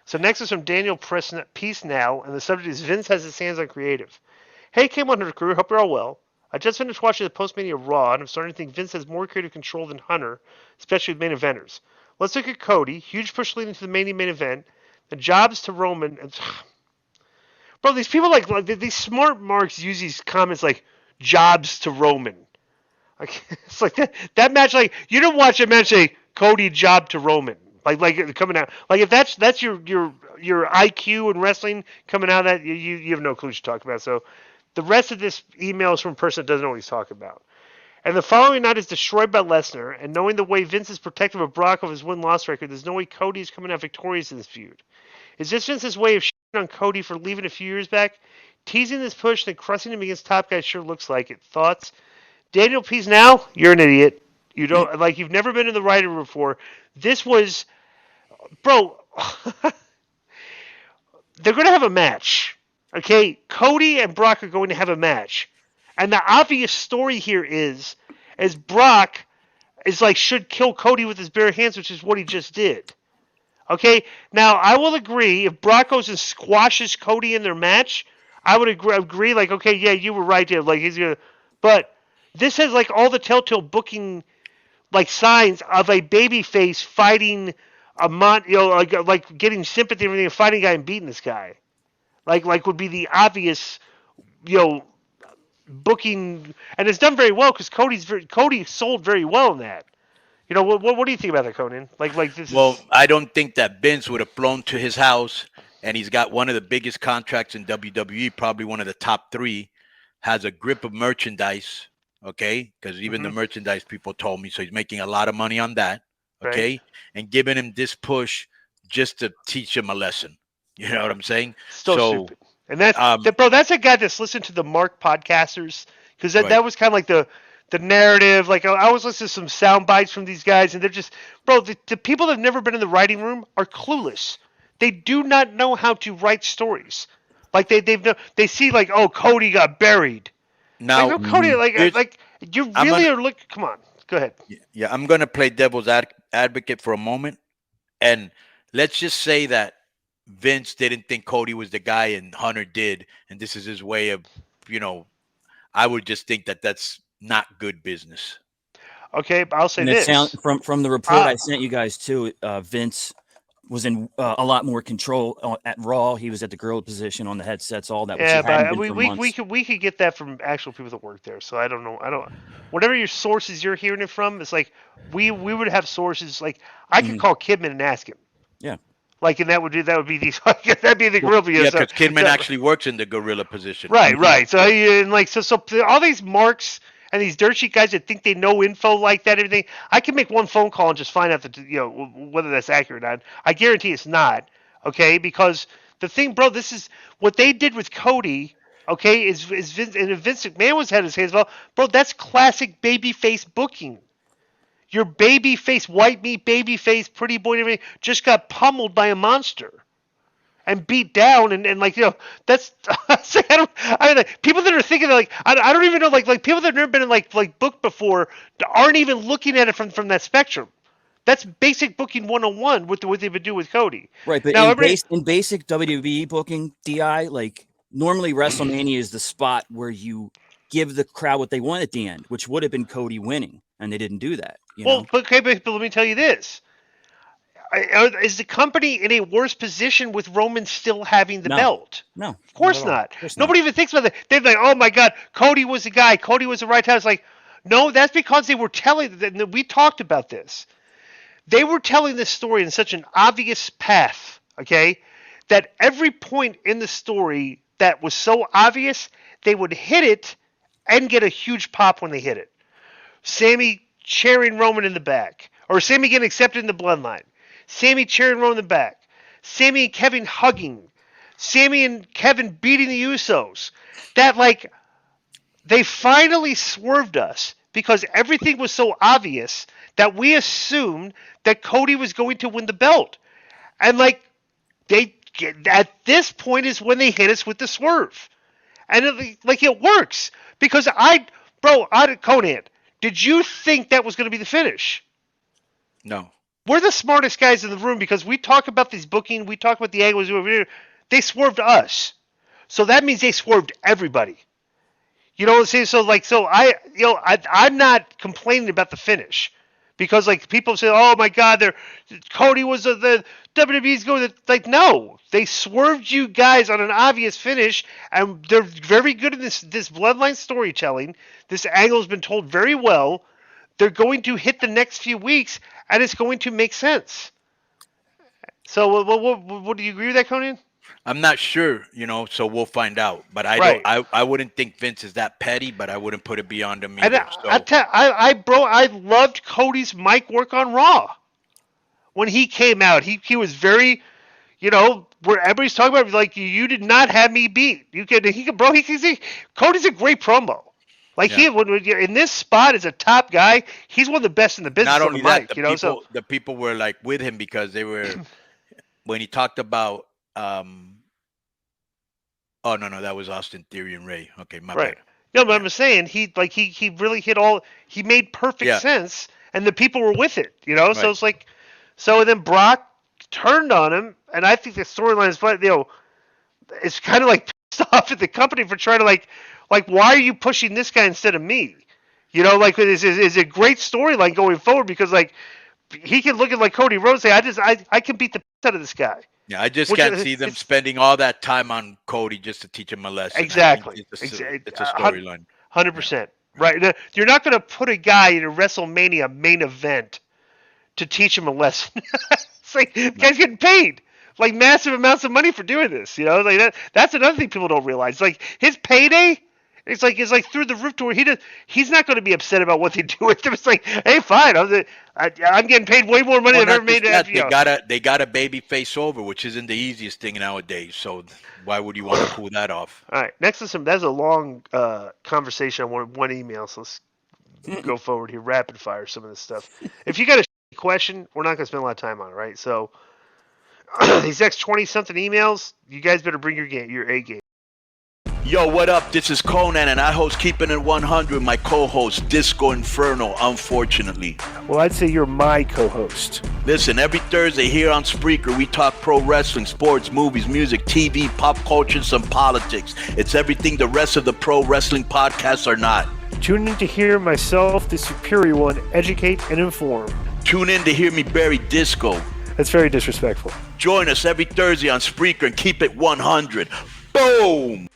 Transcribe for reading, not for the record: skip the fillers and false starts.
So next is from Daniel Peace Now, and the subject is Vince has his hands on creative. Hey, K100 crew, hope you're all well. I just finished watching the post-mania Raw, and I'm starting to think Vince has more creative control than Hunter, especially with main eventers. Let's look at Cody. Huge push leading to the main event. The jobs to Roman. Bro, these people like these smart marks use these comments like jobs to Roman. Like it's like that match. Like you don't watch a match say Cody job to Roman. Like coming out. Like if that's your IQ in wrestling coming out of that, you have no clue what you're talking about. So the rest of this email is from a person that doesn't know what he's talking about. And the following night is destroyed by Lesnar, and knowing the way Vince is protective of Brock of his win-loss record, there's no way Cody is coming out victorious in this feud. Is this Vince's way of shitting on Cody for leaving a few years back? Teasing this push and crushing him against top guys sure looks like it. Thoughts? Daniel Pease now, you're an idiot. You don't like you've never been in the writer room before. This was bro they're gonna have a match. Okay? Cody and Brock are going to have a match. And the obvious story here is Brock is like should kill Cody with his bare hands, which is what he just did. Okay, now I will agree if Brock goes and squashes Cody in their match, I would agree. Like, okay, yeah, you were right there. Like he's gonna, but this has like all the telltale booking like signs of a babyface fighting like getting sympathy and everything, and fighting a guy and beating this guy. Like would be the obvious, you know, booking, and it's done very well because Cody sold very well in that. You know, what do you think about that, Conan? Like this Well, is I don't think that Vince would have flown to his house, and he's got one of the biggest contracts in WWE, probably one of the top three, has a grip of merchandise, okay? Because even the hmm merchandise people told me, so he's making a lot of money on that, right. okay? And giving him this push just to teach him a lesson. You know what I'm saying? So So, stupid. And that's um, that, bro. That's a guy that's listened to the Mark podcasters because that right. was kind of like the narrative. Like I was listening to some sound bites from these guys, and they're just, bro. The people that have never been in the writing room are clueless. They do not know how to write stories. Like they see like, oh, Cody got buried. Like Now, no, Cody. Hmm. here's Like you I'm really gonna are. Look, come on. Go ahead. yeah, I'm gonna play devil's advocate for a moment. And let's just say that Vince didn't think Cody was the guy and Hunter did, and this is his way of, you know, I would just think that that's not good business. Okay, but I'll say And it sound this. from the report Uh, I sent you guys too. Vince was in a lot more control at Raw. He was at the girl position on the headsets, all that, which he Yeah, hadn't but been we, for we we months. could we could get that from actual people that work there. So I don't know. I don't. Whatever your sources you're hearing it from, it's like we would have sources. Like I could Hmm. call Kidman and ask him. Yeah. Like and that would be the that'd be the Well, grill video. Yeah, So because Kidman so actually works in the gorilla position. right, hmm right. So and like so all these marks and these dirt sheet guys that think they know info like that, everything. I can make one phone call and just find out that whether that's accurate or not. I guarantee it's not. Okay, because the thing, bro, this is what they did with Cody. Okay, is Vince, and if Vince McMahon was had his hands well, bro. That's classic babyface booking. Your babyface, white meat babyface, pretty boy, and everything just got pummeled by a monster and beat down and like that's I mean like, people that are thinking like I don't even know like people that have never been in like booked before aren't even looking at it from that spectrum. That's basic booking 101 with what they've been doing with Cody. Right, but Now everybody in basic WWE booking, Di, like normally WrestleMania is the spot where you give the crowd what they want at the end, which would have been Cody winning, and they didn't do that. You well know. but okay but let me tell you this. Is the company in a worse position with Roman still having the No, belt? no, Of not at course all. not. Of course not. Nobody even thinks about it. They're like, oh my God, Cody was the guy. Cody was the right time. It's like, no, that's because they were telling. We talked about this. They were telling this story in such an obvious path, okay, that every point in the story that was so obvious, they would hit it and get a huge pop when they hit it. Sammy cheering Roman in the back, or Sammy getting accepted in the bloodline. Sammy cheering Roman in the back. Sammy and Kevin hugging. Sammy and Kevin beating the Usos. That like they finally swerved us because everything was so obvious that we assumed that Cody was going to win the belt. And like they at this point is when they hit us with the swerve. And like it works because Conan, did you think that was going to be the finish? No. we're the smartest guys in the room because we talk about this booking, we talk about the angles. They swerved us, so that means they swerved everybody. You know what I'm saying? I'm not complaining about the finish because like people say, oh my God, Cody was the WWE's going to like no, they swerved you guys on an obvious finish, and they're very good at this bloodline storytelling. This angle's been told very well. They're going to hit the next few weeks, and it's going to make sense. So, what do you agree with that, Konnan? I'm not sure, so we'll find out. But I wouldn't think Vince is that petty, but I wouldn't put it beyond him either. I loved Cody's mic work on Raw. When he came out, he was very, where everybody's talking about, like, you did not have me beat. Cody's a great promo. Like in this spot as a top guy, he's one of the best in the business. Not only that, mic, the people were like with him because they were when he talked about oh no, that was Austin Theory and Ray. Okay, my bad. No, but I'm saying he really hit all. He made perfect sense, and the people were with it. Right. So it's like, and then Brock turned on him, and I think the storyline is, it's kind of like pissed off at the company for trying to like, why are you pushing this guy instead of me? It's a great storyline going forward because like he can look at like Cody Rhodes and say, I can beat the piss out of this guy. Yeah, I just can't see them spending all that time on Cody just to teach him a lesson. Exactly. It's a storyline. 100%. Right. You're not going to put a guy in a WrestleMania main event to teach him a lesson. It's like the guy's getting paid like massive amounts of money for doing this. Like that's another thing people don't realize. Like his payday. It's like through the roof to where he's not going to be upset about what they do with him. It's like, hey, fine, I'm getting paid way more money than I've ever made. They got a baby face over, which isn't the easiest thing nowadays. So why would you want to pull that off? All right, next is that's a long conversation on one email. So let's go forward here, rapid fire some of this stuff. If you got a question, we're not going to spend a lot of time on it, right? So these next 20-something emails, you guys better bring your A game. Yo, what up? This is Konnan, and I host Keeping It 100, my co-host, Disco Inferno, unfortunately. Well, I'd say you're my co-host. Listen, every Thursday here on Spreaker, we talk pro wrestling, sports, movies, music, TV, pop culture, and some politics. It's everything the rest of the pro wrestling podcasts are not. Tune in to hear myself, the superior one, educate and inform. Tune in to hear me bury Disco. That's very disrespectful. Join us every Thursday on Spreaker and keep it 100. Boom!